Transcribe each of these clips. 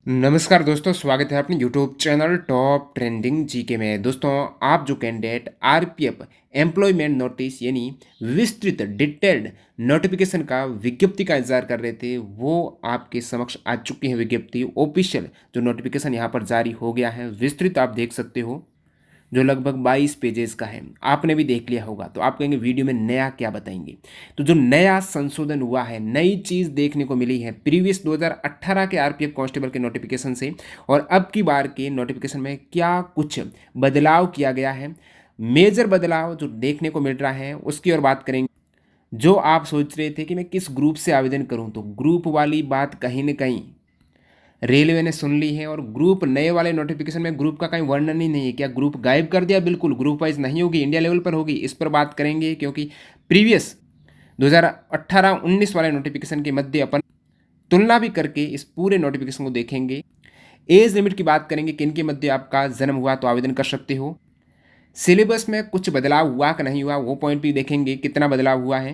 नमस्कार दोस्तों, स्वागत है अपने YouTube channel top trending GK में। दोस्तों, आप जो कैंडिडेट आरपीएफ एम्प्लॉयमेंट नोटिस यानी विस्तृत डिटेल्ड नोटिफिकेशन का विज्ञप्ति का इंतजार कर रहे थे, वो आपके समक्ष आ चुकी है। विज्ञप्ति ऑफिशियल जो नोटिफिकेशन यहाँ पर जारी हो गया है, विस्तृत आप देख सकते हो, जो लगभग 22 पेजेस का है। आपने भी देख लिया होगा, तो आप कहेंगे वीडियो में नया क्या बताएंगे। तो जो नया संशोधन हुआ है, नई चीज़ देखने को मिली है प्रीवियस 2018 के आरपीएफ कांस्टेबल के नोटिफिकेशन से और अब की बार के नोटिफिकेशन में क्या कुछ बदलाव किया गया है। मेजर बदलाव जो देखने को मिल रहा है उसकी और बात करेंगे। जो आप सोच रहे थे कि मैं किस ग्रुप से आवेदन करूं, तो ग्रुप वाली बात कहीं ना कहीं रेलवे ने सुन ली है। और ग्रुप नए वाले नोटिफिकेशन में ग्रुप का कहीं वर्णन ही नहीं है। क्या ग्रुप गायब कर दिया? बिल्कुल, ग्रुप वाइज नहीं होगी, इंडिया लेवल पर होगी। इस पर बात करेंगे क्योंकि प्रीवियस 2018-19 वाले नोटिफिकेशन के मध्य अपन तुलना भी करके इस पूरे नोटिफिकेशन को देखेंगे। एज लिमिट की बात करेंगे, किन के मध्य आपका जन्म हुआ तो आवेदन कर सकते हो। सिलेबस में कुछ बदलाव हुआ कि नहीं हुआ, वो पॉइंट भी देखेंगे, कितना बदलाव हुआ है।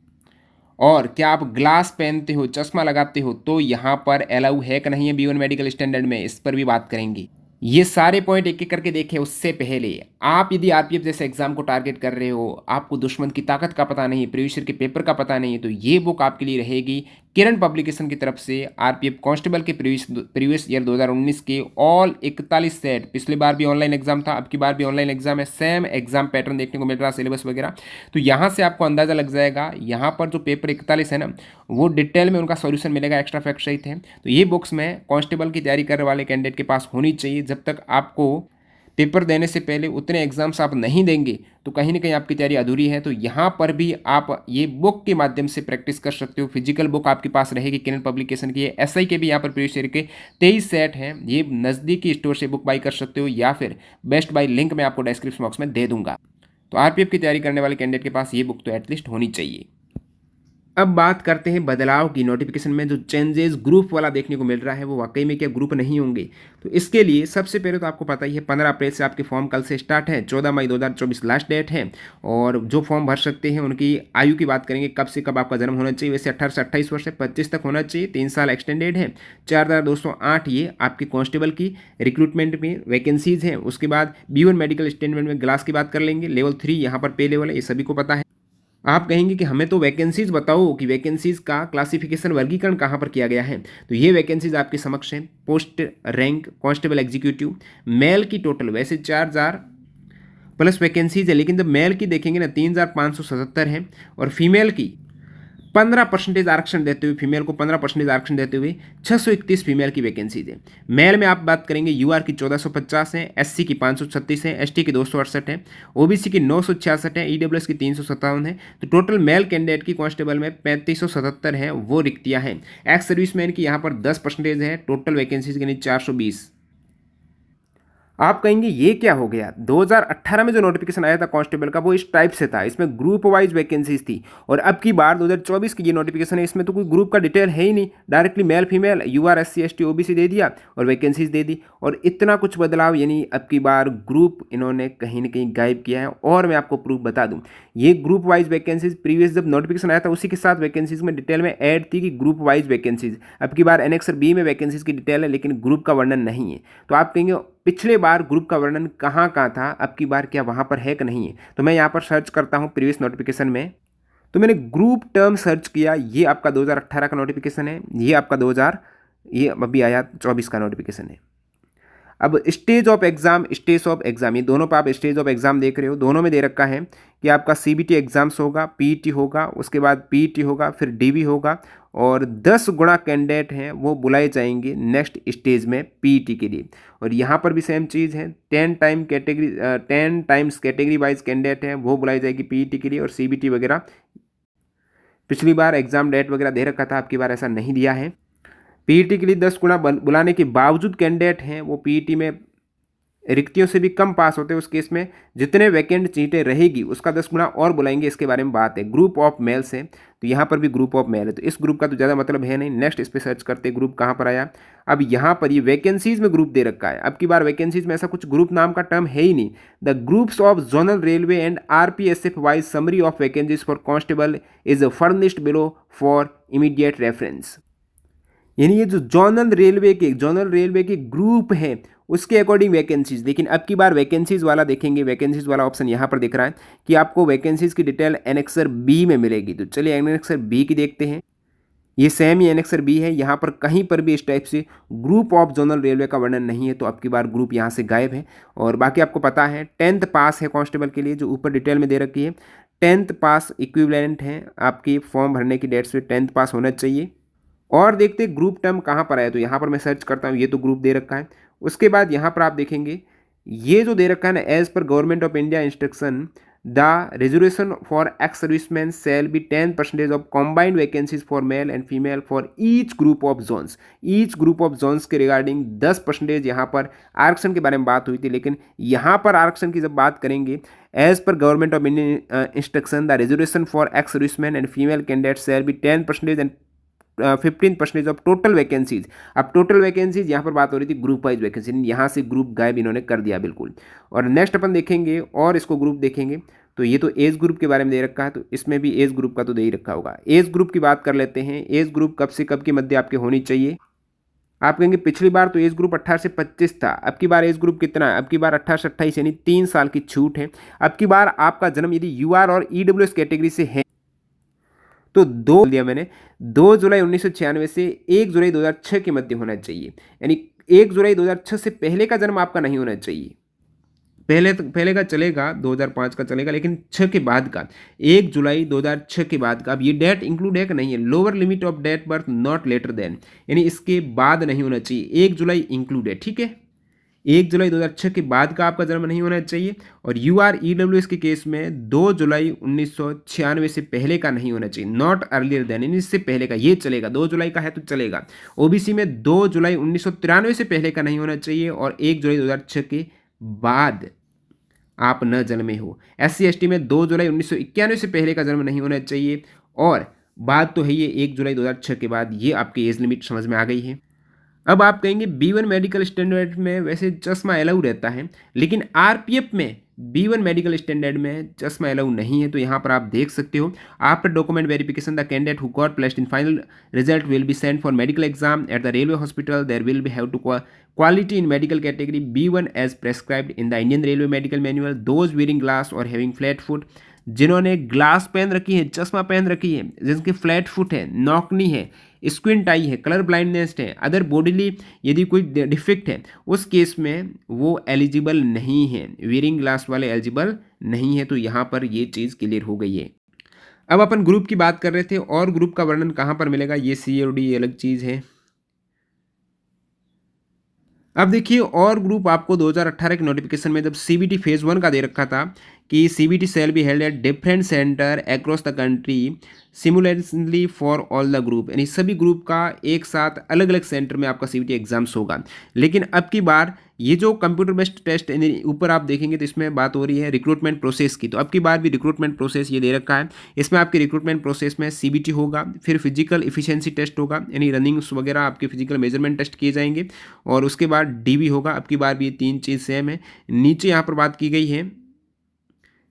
और क्या आप ग्लास पहनते हो, चश्मा लगाते हो, तो यहाँ पर अलाउ है कि नहीं है B1 मेडिकल स्टैंडर्ड में, इस पर भी बात करेंगे। ये सारे पॉइंट एक एक करके देखें। उससे पहले आप यदि आरपीएफ जैसे एग्जाम को टारगेट कर रहे हो, आपको दुश्मन की ताकत का पता नहीं है, प्रीवियस ईयर के पेपर का पता नहीं है, तो ये बुक आपके लिए रहेगी किरण पब्लिकेशन की तरफ से। आरपीएफ कांस्टेबल के प्रीवियस ईयर 2019 के ऑल 41 सेट, पिछली बार भी ऑनलाइन एग्जाम था, अब की बार भी ऑनलाइन एग्जाम है, सेम एग्जाम पैटर्न देखने को मिल रहा है, सिलेबस वगैरह। तो यहाँ से आपको अंदाजा लग जाएगा। यहाँ पर जो पेपर 41 है ना, वो डिटेल में उनका सॉल्यूशन मिलेगा, एक्स्ट्रा फैक्ट सहित है। तो ये बुक्स में कांस्टेबल की तैयारी करने वाले कैंडिडेट के पास होनी चाहिए। जब तक आपको पेपर देने से पहले उतने एग्जाम्स आप नहीं देंगे तो कहीं ना कहीं आपकी तैयारी अधूरी है। तो यहाँ पर भी आप ये बुक के माध्यम से प्रैक्टिस कर सकते हो। फिजिकल बुक आपके पास रहेगी किरण पब्लिकेशन की। एसआई के भी यहाँ पर प्रीवियस ईयर के 23 सेट हैं। ये नज़दीकी स्टोर से बुक बाई कर सकते हो या फिर बेस्ट बाई लिंक मैं आपको डिस्क्रिप्शन बॉक्स में दे दूंगा। तो आरपीएफ की तैयारी करने वाले कैंडिडेट के पास ये बुक तो एटलीस्ट होनी चाहिए। अब बात करते हैं बदलाव की। नोटिफिकेशन में जो चेंजेस ग्रुप वाला देखने को मिल रहा है, वो वाकई में क्या ग्रुप नहीं होंगे। तो इसके लिए सबसे पहले तो आपको पता ही है, 15 अप्रैल से आपके फॉर्म कल से स्टार्ट है, 14 मई 2024 लास्ट डेट है। और जो फॉर्म भर सकते हैं उनकी आयु की बात करेंगे, कब से कब आपका जन्म होना चाहिए। वैसे 18 से 28 वर्ष है, 25 तक होना चाहिए, 3 साल एक्सटेंडेड है। 4208 ये आपकी कांस्टेबल की रिक्रूटमेंट में वैकेंसीज हैं। उसके बाद B1 मेडिकल स्टैंडर्ड में ग्लास की बात कर लेंगे। लेवल 3 यहाँ पर पे लेवल है, ये सभी को पता है। आप कहेंगे कि हमें तो वैकेंसीज बताओ कि वैकेंसीज का क्लासिफिकेशन वर्गीकरण कहाँ पर किया गया है। तो ये वैकेंसीज आपके समक्ष हैं। Post rank constable executive, male की टोटल वैसे 4000 प्लस वैकेंसीज है, लेकिन जब मेल की देखेंगे ना 3577 है। और फीमेल की 15% आरक्षण देते हुए, फीमेल को 15% आरक्षण देते हुए 631 फीमेल की वैकेंसीज है। मेल में आप बात करेंगे यूआर की 1450 है, एससी की 536 है, एसटी की 268 है, ओबीसी की 966 है, ईडब्ल्यूएस की 357 है। तो टोटल मेल कैंडिडेट की कांस्टेबल में 3577 है, वो रिक्तियां हैं। एक्स सर्विसमैन की यहाँ पर 10% है, टोटल वैकेंसीज के लिए 420। आप कहेंगे ये क्या हो गया। 2018 में जो नोटिफिकेशन आया था कांस्टेबल का, वो इस टाइप से था, इसमें ग्रुप वाइज वैकेंसीज थी। और अब की बार 2024 की ये नोटिफिकेशन है, इसमें तो कोई ग्रुप का डिटेल है ही नहीं, directly male female UR SC ST OBC दे दिया और वैकेंसीज दे दी। और इतना कुछ बदलाव, यानी अब की बार ग्रुप इन्होंने कहीं ना कहीं गायब किया है। और मैं आपको प्रूफ बता दूं, ये ग्रुप वाइज वैकेंसीज प्रीवियस जब नोटिफिकेशन आया था उसी के साथ वैकेंसीज में डिटेल में ऐड थी कि ग्रुप वाइज वैकेंसीज। अब की बार एनेक्सर बी में वैकेंसीज की डिटेल है, लेकिन ग्रुप का वर्णन नहीं है। तो आप कहेंगे पिछले बार ग्रुप का वर्णन कहाँ कहाँ था, अब की बार क्या वहाँ पर है कि नहीं है। तो मैं यहाँ पर सर्च करता हूँ प्रीवियस नोटिफिकेशन में, तो मैंने ग्रुप टर्म सर्च किया। ये आपका 2018 का नोटिफिकेशन है, ये आपका 2000 ये अभी आया 24 का नोटिफिकेशन है। अब stage of exam, stage of exam, ये दोनों पे आप स्टेज ऑफ एग्जाम देख रहे हो, दोनों में दे रखा है कि आपका सीबीटी एग्जाम्स होगा, पीईटी होगा, उसके बाद पीईटी होगा, फिर डीबी होगा। और 10 गुणा कैंडिडेट हैं वो बुलाए जाएंगे नेक्स्ट स्टेज में पीईटी के लिए। और यहाँ पर भी सेम चीज़ है, 10 टाइम्स कैटेगरी वाइज कैंडिडेट हैं वो बुलाई जाएगी पीईटी के लिए। और सीबीटी वगैरह पिछली बार एग्जाम डेट वगैरह दे रखा था, आपकी बार ऐसा नहीं दिया है। पीईटी के लिए 10 गुना बुलाने के बावजूद कैंडिडेट हैं वो पीईटी में रिक्तियों से भी कम पास होते हैं। उस केस में जितने वैकेंट सीटें रहेगी उसका 10 गुना और बुलाएंगे, इसके बारे में बात है। ग्रुप ऑफ मेल से, तो यहाँ पर भी ग्रुप ऑफ मेल है, तो इस ग्रुप का तो ज़्यादा मतलब है नहीं। नेक्स्ट इस पर सर्च करते ग्रुप कहाँ पर आया। अब यहाँ पर ये वैकेंसीज में ग्रुप दे रखा है। अब की बार वैकेंसीज में ऐसा कुछ ग्रुप नाम का टर्म है ही नहीं। The groups of zonal railway and RPSF wise summary of vacancies for constable is furnished below for immediate reference. यानी ये जो जोनल रेलवे के ग्रुप है उसके अकॉर्डिंग वैकेंसीज। लेकिन अब की बार वैकेंसीज वाला देखेंगे, वैकेंसीज वाला ऑप्शन यहाँ पर दिख रहा है कि आपको वैकेंसीज की डिटेल एनेक्सर बी में मिलेगी। तो चलिए एनेक्सर बी की देखते हैं। ये सेम ही एनेक्सर बी है, यहाँ पर कहीं पर भी इस टाइप से ग्रुप ऑफ जोनल रेलवे का वर्णन नहीं है, तो अब की बार ग्रुप यहाँ से गायब है। और बाकी आपको पता है 10th पास है कांस्टेबल के लिए, जो ऊपर डिटेल में दे रखी है। 10th पास इक्विवेलेंट है आपकी फॉर्म भरने की डेट से, 10th पास होना चाहिए। और देखते ग्रुप टर्म कहाँ पर आया, तो यहाँ पर मैं सर्च करता हूँ, ये तो ग्रुप दे रखा है। उसके बाद यहाँ पर आप देखेंगे ये जो दे रखा है ना, as per government of India instruction the reservation for ex serviceman shall be 10% of combined vacancies for male and female for each group of zones. Each group of zones के रिगार्डिंग 10% यहाँ पर आरक्षण के बारे में बात हुई थी। लेकिन यहाँ पर आरक्षण की जब बात करेंगे, as per government of India instruction the reservation for ex serviceman and female candidate shall be 10% and 15% of total vacancies. अब टोटल वैकेंसीज यहाँ पर बात हो रही थी ग्रुप वाइज वैकेंसी, यहाँ से ग्रुप गायब इन्होंने कर दिया बिल्कुल। और नेक्स्ट अपन देखेंगे और इसको ग्रुप देखेंगे, तो ये तो एज ग्रुप के बारे में दे रखा है, तो इसमें भी एज ग्रुप का तो दे ही रखा होगा। एज ग्रुप की बात कर लेते हैं। एज ग्रुप कब से कब के मध्य आपके होनी चाहिए। आप कहेंगे पिछली बार तो एज ग्रुप 18 से 25 था, अब की बार एज ग्रुप कितना है, अब की बार 18 से 28 यानी 3 साल की छूट है। अब की बार आपका जन्म यदि यूआर और ईडब्ल्यूएस कैटेगरी से है तो 2 जुलाई 1996 से 1 जुलाई 2006 के मध्य होना चाहिए। यानी 1 जुलाई 2006 से पहले का जन्म आपका नहीं होना चाहिए। पहले का चलेगा, 2005 का चलेगा, लेकिन 6 के बाद का, 1 जुलाई 2006 के बाद का। अब ये डेट इंक्लूड है कि नहीं है, lower limit of date birth not later than, यानी इसके बाद नहीं होना चाहिए। 1 जुलाई इंक्लूड है, ठीक है। 1 जुलाई 2006 के बाद का आपका जन्म नहीं होना चाहिए। और UREWS के केस में 2 जुलाई 1996 से पहले का नहीं होना चाहिए, नॉट अर्लियर देन, यानी इससे पहले का ये चलेगा। 2 जुलाई का है तो चलेगा। OBC में 2 जुलाई 1993 से पहले का नहीं होना चाहिए और 1 जुलाई 2006 के बाद आप न जन्मे हो। SC ST में 2 जुलाई 1991 से पहले का जन्म नहीं होना चाहिए। और बात तो है ये 1 जुलाई 2006 के बाद, ये आपकी एज लिमिट समझ में आ गई है। अब आप कहेंगे B1 मेडिकल स्टैंडर्ड में वैसे चश्मा अलाउ रहता है, लेकिन RPF में B1 मेडिकल स्टैंडर्ड में चश्मा अलाउ नहीं है। तो यहाँ पर आप देख सकते हो, after document verification the candidate who got placed in final result will be sent for medical exam at the railway hospital. There will be have to quality in medical category B1 as prescribed in the Indian railway medical manual. Those wearing glass और having flat foot, जिन्होंने glass पहन रखी है, चश्मा पहन रखी है, जिनके फ्लैट फुट है, नॉकनी है, स्क्विंट आई है, कलर ब्लाइंडनेस है, अदर बॉडीली यदि कोई डिफेक्ट है, उस केस में वो एलिजिबल नहीं है। वेयरिंग ग्लास वाले एलिजिबल नहीं है। तो यहाँ पर ये चीज़ क्लियर हो गई है। अब अपन ग्रुप की बात कर रहे थे, और ग्रुप का वर्णन कहाँ पर मिलेगा, ये C और D अलग चीज़ है। अब देखिए, और ग्रुप आपको 2018 के नोटिफिकेशन में जब CBT फेज 1 का दे रखा था कि CBT shall be held at different centre across the country simultaneously for all the group, यानी सभी ग्रुप का एक साथ अलग अलग सेंटर में आपका CBT एग्जाम्स होगा। लेकिन अब की बार ये जो कंप्यूटर बेस्ड टेस्ट ऊपर आप देखेंगे तो इसमें बात हो रही है रिक्रूटमेंट प्रोसेस की। तो अब की बार भी रिक्रूटमेंट प्रोसेस ये दे रखा है। इसमें आपके रिक्रूटमेंट प्रोसेस में CBT होगा, फिर फिजिकल इफिशिएंसी टेस्ट होगा, यानी रनिंग्स वगैरह आपके फिजिकल मेजरमेंट टेस्ट किए जाएंगे, और उसके बाद DB होगा। अब की बार भी ये 3 चीज़ सेम है। नीचे यहाँ पर बात की गई है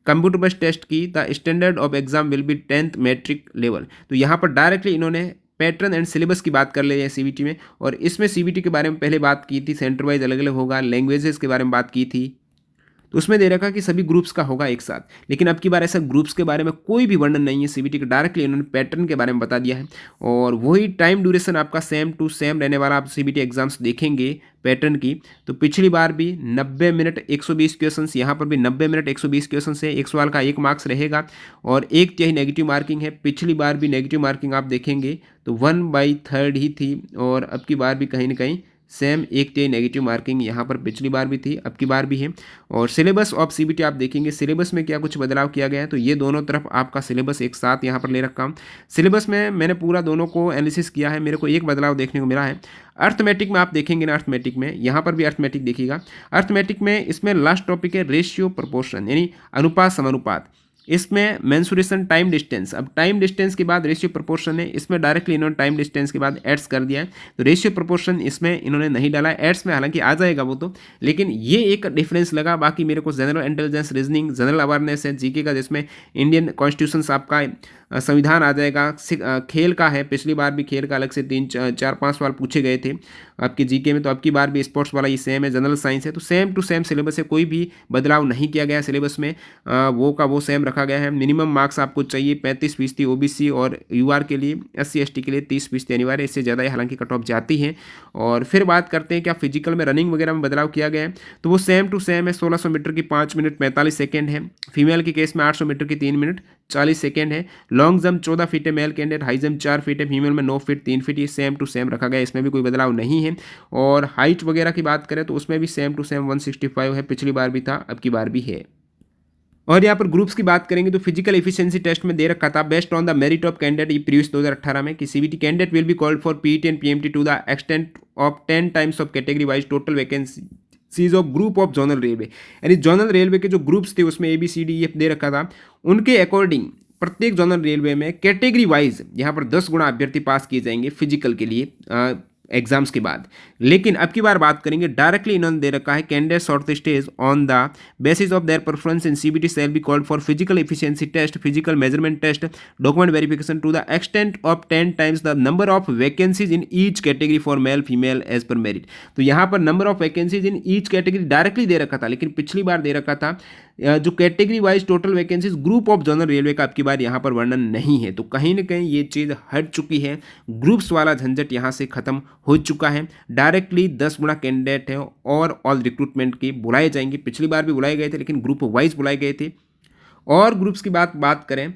कंप्यूटर बेस्ड टेस्ट की, the standard of exam will be 10th matric level. तो यहाँ पर डायरेक्टली इन्होंने पैटर्न एंड सिलेबस की बात कर ली है CBT में। और इसमें CBT के बारे में पहले बात की थी, सेंटर वाइज अलग अलग होगा, लैंग्वेजेस के बारे में बात की थी, तो उसमें दे रखा कि सभी ग्रुप्स का होगा एक साथ। लेकिन अब की बार ऐसा ग्रुप्स के बारे में कोई भी वर्णन नहीं है CBT का, डायरेक्टली इन्होंने पैटर्न के बारे में बता दिया है। और वही टाइम ड्यूरेशन आपका सेम टू सेम रहने वाला। आप CBT एग्जाम्स देखेंगे पैटर्न की, तो पिछली बार भी 90 मिनट 120 क्वेश्चंस, यहाँ पर भी 90 मिनट 120 क्वेश्चन है। एक सवाल का 1 मार्क्स रहेगा और 1/3 नेगेटिव मार्किंग है। पिछली बार भी नेगेटिव मार्किंग आप देखेंगे तो 1/3 ही थी, और अब की बार भी कहीं ना कहीं सेम 1/3 नेगेटिव मार्किंग यहाँ पर पिछली बार भी थी, अब की बार भी है। और सिलेबस ऑफ CBT आप देखेंगे, सिलेबस में क्या कुछ बदलाव किया गया है, तो ये दोनों तरफ आपका सिलेबस एक साथ यहाँ पर ले रखा हूँ। सिलेबस में मैंने पूरा दोनों को एनालिसिस किया है, मेरे को एक बदलाव देखने को मिला है। अर्थमेटिक में आप देखेंगे ना, अर्थमेटिक में यहाँ पर भी अर्थमेटिक देखिएगा। अर्थमेटिक में इसमें लास्ट टॉपिक है रेशियो प्रोपोर्शन, यानी अनुपात समानुपात। इसमें मेंसुरेशन टाइम डिस्टेंस, अब टाइम डिस्टेंस के बाद रेशियो प्रोपोर्शन है, इसमें डायरेक्टली इन्होंने टाइम डिस्टेंस के बाद एड्स कर दिया है, तो रेशियो प्रोपोर्शन इसमें इन्होंने नहीं डाला है, एड्स में हालांकि आ जाएगा वो तो, लेकिन ये एक डिफरेंस लगा। बाकी मेरे को general intelligence, reasoning, general awareness है जीके का, जिसमें इंडियन कॉन्स्टिट्यूशन आपका संविधान आ जाएगा, खेल का है, पिछली बार भी खेल का अलग से 3 4 5 सवाल पूछे गए थे आपके जीके में, तो अब की बार भी स्पोर्ट्स वाला ये सेम है, जनरल साइंस है, तो सेम टू सेम सिलेबस है, कोई भी बदलाव नहीं किया गया सिलेबस में, वो का वो सेम रखा गया है। मिनिमम मार्क्स आपको चाहिए 35% ओबीसी और यूआर के लिए, एससी एसटी के लिए 30% अनिवार्य, इससे ज़्यादा ही हालांकि कट ऑफ जाती है। और फिर बात करते हैं क्या फिजिकल में रनिंग वगैरह में बदलाव किया गया है, तो वो सेम टू सेम है, 1600 मीटर की 5 मिनट 45 सेकेंड है, फीमेल के केस में 800 मीटर की 3 मिनट 40 सेकेंड है, लॉन्ग जंप 14 फीट है male candidate, high jump 4 feet है, फीमेल में 9 फीट 3 फीट, ये सेम टू सेम रखा गया, इसमें भी कोई बदलाव नहीं है। और हाइट वगैरह की बात करें तो उसमें भी सेम टू सेम 165 है, पिछली बार भी था, अब की बार भी है। और यहाँ पर ग्रुप्स की बात करेंगे तो फिजिकल एफिशिएंसी टेस्ट में दे रखा था based on the merit of candidate, ये प्रीवियस 2018 में कि CBT candidate will be called for PET and PMT to the extent of 10 times of category wise total vacancies of group of zonal railway, यानी zonal railway के जो groups थे उसमें ABCD दे रखा था, उनके अकॉर्डिंग प्रत्येक जोनल रेलवे में कैटेगरी वाइज यहाँ पर 10 गुना अभ्यर्थी पास किए जाएंगे फिजिकल के लिए एग्जाम्स के बाद। लेकिन अब की बार बात करेंगे, डायरेक्टली इन्होंने दे रखा है candidate shortlisted on the basis of their performance in CBT shall be called for physical efficiency test, physical measurement test, document verification to the extent of 10 times the number of vacancies in each category for male female as per merit. तो यहाँ पर number of vacancies in each category directly दे रखा था, लेकिन पिछली बार दे रखा था जो category wise total vacancies group of zonal railway का, आपकी बार यहाँ पर वर्णन नहीं है, तो कहीं ना कहीं ये चीज़ हट चुकी है, ग्रुप्स वाला झंझट यहाँ से खत्म हो चुका है, डायरेक्टली 10 गुना कैंडिडेट है और ऑल रिक्रूटमेंट की बुलाए जाएंगे, पिछली बार भी बुलाए गए थे लेकिन ग्रुप वाइज बुलाए गए थे। और ग्रुप्स की बात करें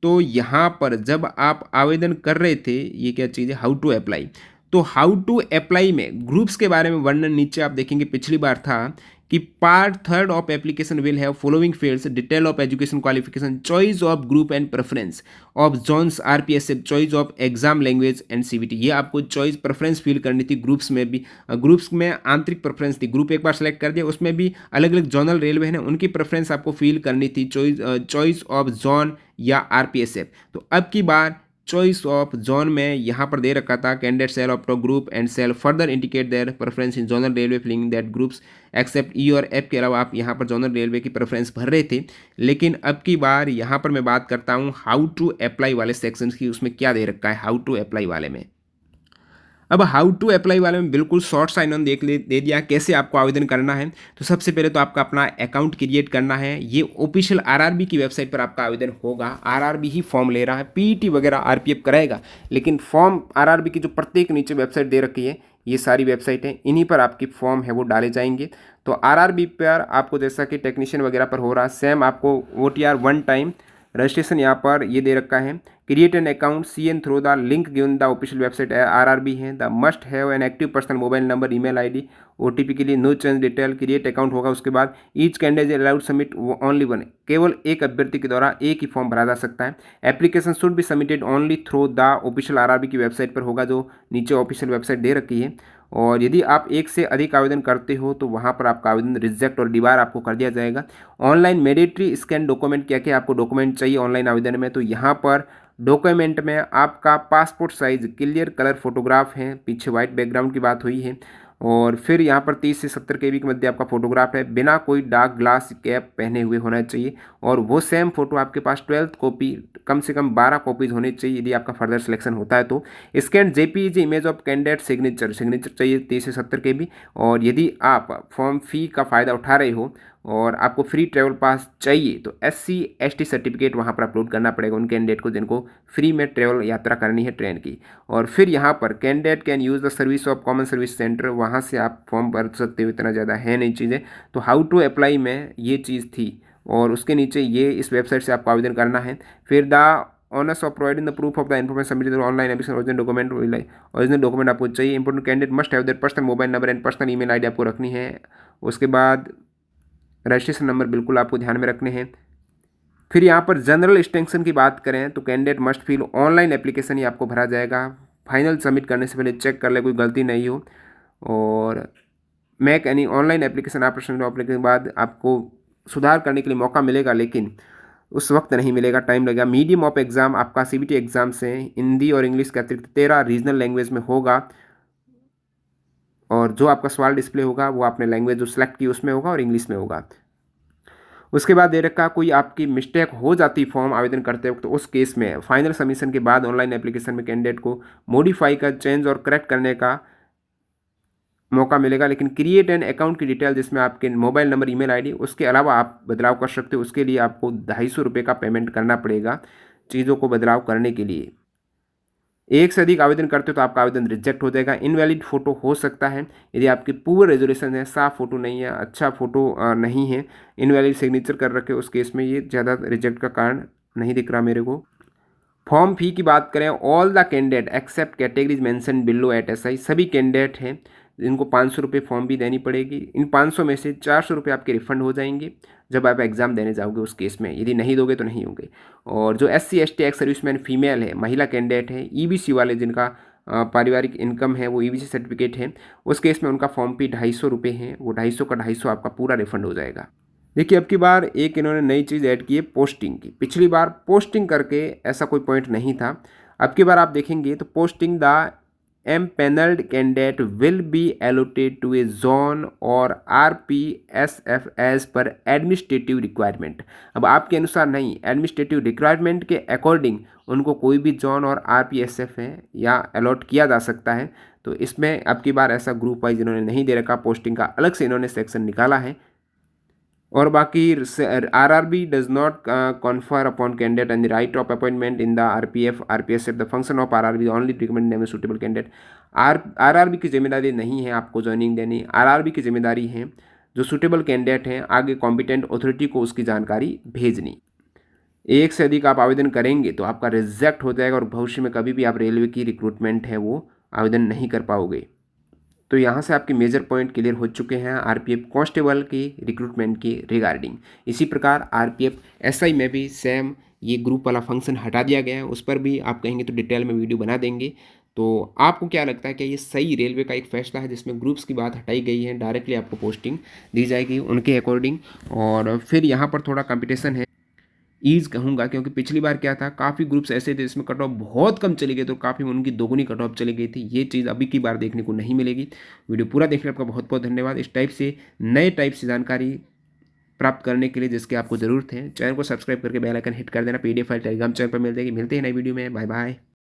तो यहाँ पर जब आप आवेदन कर रहे थे, ये क्या चीज़ है, हाउ टू अप्लाई, तो हाउ टू अप्लाई में ग्रुप्स के बारे में वर्णन नीचे आप देखेंगे, पिछली बार था कि part 3 of application will have following fields, detail of education qualification, choice of group and preference of Jones RPSF, choice of exam language and CBT, ये आपको चॉइस प्रेफरेंस फिल करनी थी। ग्रुप्स में भी, ग्रुप्स में आंतरिक प्रेफरेंस थी, group एक बार सेलेक्ट कर दिया, उसमें भी अलग अलग जोनल रेलवे हैं उनकी प्रेफरेंस आपको फिल करनी थी, चॉइस ऑफ जोन या आरपीएसएफ। तो अब की बार चॉइस ऑफ जोन में यहाँ पर दे रखा था candidate shall of group and shall further indicate their preference in zonal railway filling that groups except E or F के अलावा आप यहाँ पर जोनल रेलवे की प्रेफरेंस भर रहे थे। लेकिन अब की बार यहाँ पर मैं बात करता हूँ हाउ टू अप्लाई वाले सेक्शन की, उसमें क्या दे रखा है हाउ टू अप्लाई वाले में। अब हाउ टू अप्लाई वाले में बिल्कुल शॉर्ट सा इन्होंने दे दिया कैसे आपको आवेदन करना है। तो सबसे पहले तो आपका अपना अकाउंट क्रिएट करना है, ये ऑफिशियल आरआरबी की वेबसाइट पर आपका आवेदन होगा, आरआरबी ही फॉर्म ले रहा है, पीईटी वगैरह आरपीएफ कराएगा, लेकिन फॉर्म आरआरबी की जो प्रत्येक नीचे वेबसाइट दे रखी है, ये सारी वेबसाइट है, इन्हीं पर आपकी फॉर्म है वो डाले जाएंगे। तो आरआरबी पर आपको जैसा कि टेक्नीशियन वगैरह पर हो रहा है सेम आपको OTR 1 टाइम रजिस्ट्रेशन यहाँ पर ये दे रखा है, create an account CN through the link given the official website RRB है, the must have an active personal mobile number, email ID, OTP के लिए no change detail, create account होगा। उसके बाद each candidate allowed submit only one, केवल एक अभ्यर्थी के द्वारा एक ही फॉर्म भरा जा सकता है। Application should be submitted only through the official RRB की वेबसाइट पर होगा, जो नीचे ऑफिशियल वेबसाइट दे रखी है। और यदि आप एक से अधिक आवेदन करते हो तो वहाँ पर आपका आवेदन रिजेक्ट और डिबार आपको कर दिया जाएगा। ऑनलाइन मैंडेटरी स्कैन डॉक्यूमेंट, क्या क्या आपको डॉक्यूमेंट चाहिए ऑनलाइन आवेदन में, तो यहाँ पर डॉक्यूमेंट में आपका passport size clear colour photograph है, पीछे वाइट बैकग्राउंड की बात हुई है, और फिर यहाँ पर 30 से 70 KB के मध्य आपका फोटोग्राफ है, बिना कोई डार्क ग्लास कैप पहने हुए होना चाहिए, और वो सेम फोटो आपके पास 12th कॉपी, कम से कम 12 कॉपीज होनी चाहिए यदि आपका फर्दर सिलेक्शन होता है तो। Scan JPEG image of candidate signature चाहिए 30 से 70 KB। और यदि आप फॉर्म फी का फ़ायदा उठा रहे हो और आपको फ्री ट्रैवल पास चाहिए तो SC ST सर्टिफिकेट वहाँ पर अपलोड करना पड़ेगा उन कैंडिडेट को जिनको फ्री में ट्रैवल यात्रा करनी है ट्रेन की। और फिर यहाँ पर candidate can use the service of common service centre, वहाँ से आप फॉर्म भर सकते हो, इतना ज़्यादा है नहीं चीज़ें। तो हाउ टू अप्लाई में ये चीज़ थी, और उसके नीचे ये इस वेबसाइट से आपको आवेदन करना है। फिर the honours of providing the proof of the information submitted online application, original document आपको चाहिए। Important candidate must have their personal mobile number and personal email ID आपको रखनी है। उसके बाद रजिस्ट्रेशन नंबर बिल्कुल आपको ध्यान में रखने हैं। फिर यहाँ पर जनरल एक्सटेंशन की बात करें तो candidate must fill online application ही आपको भरा जाएगा, फाइनल सबमिट करने से पहले चेक कर ले कोई गलती नहीं हो। और make any online application operation के बाद आपको सुधार करने के लिए मौका मिलेगा, लेकिन उस वक्त नहीं मिलेगा, टाइम लगेगा। मीडियम ऑफ एग्ज़ाम आपका सीबीटी एग्ज़ाम से हिंदी और इंग्लिश के अतिरिक्त 13 रीजनल लैंग्वेज में होगा, और जो आपका सवाल डिस्प्ले होगा वो आपने लैंग्वेज जो सिलेक्ट की उसमें होगा और इंग्लिश में होगा। उसके बाद दे रखा कोई आपकी मिस्टेक हो जाती फॉर्म आवेदन करते वक्त, तो उस केस में फाइनल सबमिशन के बाद ऑनलाइन एप्लीकेशन में कैंडिडेट को मॉडिफाई कर चेंज और करेक्ट करने का मौका मिलेगा। लेकिन क्रिएट एन अकाउंट की डिटेल जिसमें आपके मोबाइल नंबर, ईमेल आईडी, उसके अलावा आप बदलाव कर सकते हो। उसके लिए आपको 250 रुपये का पेमेंट करना पड़ेगा चीज़ों को बदलाव करने के लिए। एक से अधिक आवेदन करते हो तो आपका आवेदन रिजेक्ट हो जाएगा। इनवैलिड फ़ोटो हो सकता है यदि आपकी पुअर रेजोल्यूशन है, साफ फ़ोटो नहीं है, अच्छा फ़ोटो नहीं है, इनवैलिड सिग्नेचर कर रखे, उस केस में ये ज़्यादा रिजेक्ट का कारण नहीं दिख रहा मेरे को। फॉर्म फी की बात करें, all the candidate except categories mention below at SI, सभी कैंडिडेट हैं इनको 500 रुपये फॉर्म भी देनी पड़ेगी। इन 500 में से 400 रुपये आपके रिफंड हो जाएंगे जब आप एग्ज़ाम देने जाओगे उस केस में, यदि नहीं दोगे तो नहीं होंगे। और जो SC ST ex serviceman female है, महिला कैंडिडेट है, EBC वाले जिनका पारिवारिक इनकम है, वो EBC सर्टिफिकेट है, उस केस में उनका फॉर्म फी 250 रुपये है, वो 250 का 250 आपका पूरा रिफंड हो जाएगा। देखिए अब की बार एक इन्होंने नई चीज़ ऐड की है, पोस्टिंग की। पिछली बार पोस्टिंग करके ऐसा कोई पॉइंट नहीं था। अब की बार आप देखेंगे तो posting the empanelled candidate will be allotted to a zone और RPSF as per administrative requirement. अब आपके अनुसार नहीं, एडमिनिस्ट्रेटिव रिक्वायरमेंट के अकॉर्डिंग उनको कोई भी जोन और RPSF है या अलॉट किया जा सकता है। तो इसमें अब की बार ऐसा ग्रुप वाइज इन्होंने नहीं दे रखा, पोस्टिंग का अलग से इन्होंने सेक्शन निकाला है। और बाकी RRB does not confer upon candidate and the right of appointment in the RPSF the function of RRB only recommend name suitable candidate. RRB की जिम्मेदारी नहीं है आपको ज्वाइनिंग देनी, RRB की जिम्मेदारी है जो सूटेबल कैंडिडेट हैं आगे कॉम्पिटेंट अथॉरिटी को उसकी जानकारी भेजनी। एक से अधिक आप आवेदन करेंगे तो आपका रिजेक्ट हो जाएगा और भविष्य में कभी भी आप रेलवे की रिक्रूटमेंट है वो आवेदन नहीं कर पाओगे। तो यहाँ से आपके मेजर पॉइंट क्लियर हो चुके हैं RPF कांस्टेबल के रिक्रूटमेंट के रिगार्डिंग। इसी प्रकार RPF SI में भी सेम ये ग्रुप वाला फंक्शन हटा दिया गया है, उस पर भी आप कहेंगे तो डिटेल में वीडियो बना देंगे। तो आपको क्या लगता है कि ये सही रेलवे का एक फैसला है जिसमें ग्रुप्स की बात हटाई गई है, डायरेक्टली आपको पोस्टिंग दी जाएगी उनके अकॉर्डिंग। और फिर यहाँ पर थोड़ा कंपटीशन है, ईज कहूँगा, क्योंकि पिछली बार क्या था, काफ़ी ग्रुप्स ऐसे थे जिसमें कट ऑफ बहुत कम चली गई, तो काफ़ी उनकी दोगुनी कट ऑफ चली गई थी। ये चीज़ अभी की बार देखने को नहीं मिलेगी। वीडियो पूरा देखने आपका बहुत बहुत धन्यवाद। इस टाइप से नए टाइप से जानकारी प्राप्त करने के लिए जिसकी आपको ज़रूरत है, चैनल को सब्सक्राइब करके बेल आइकन हिट कर देना। PDF फाइल टेलीग्राम चैनल पर मिल जाएगी। मिलते हैं नई वीडियो में, बाय बाय।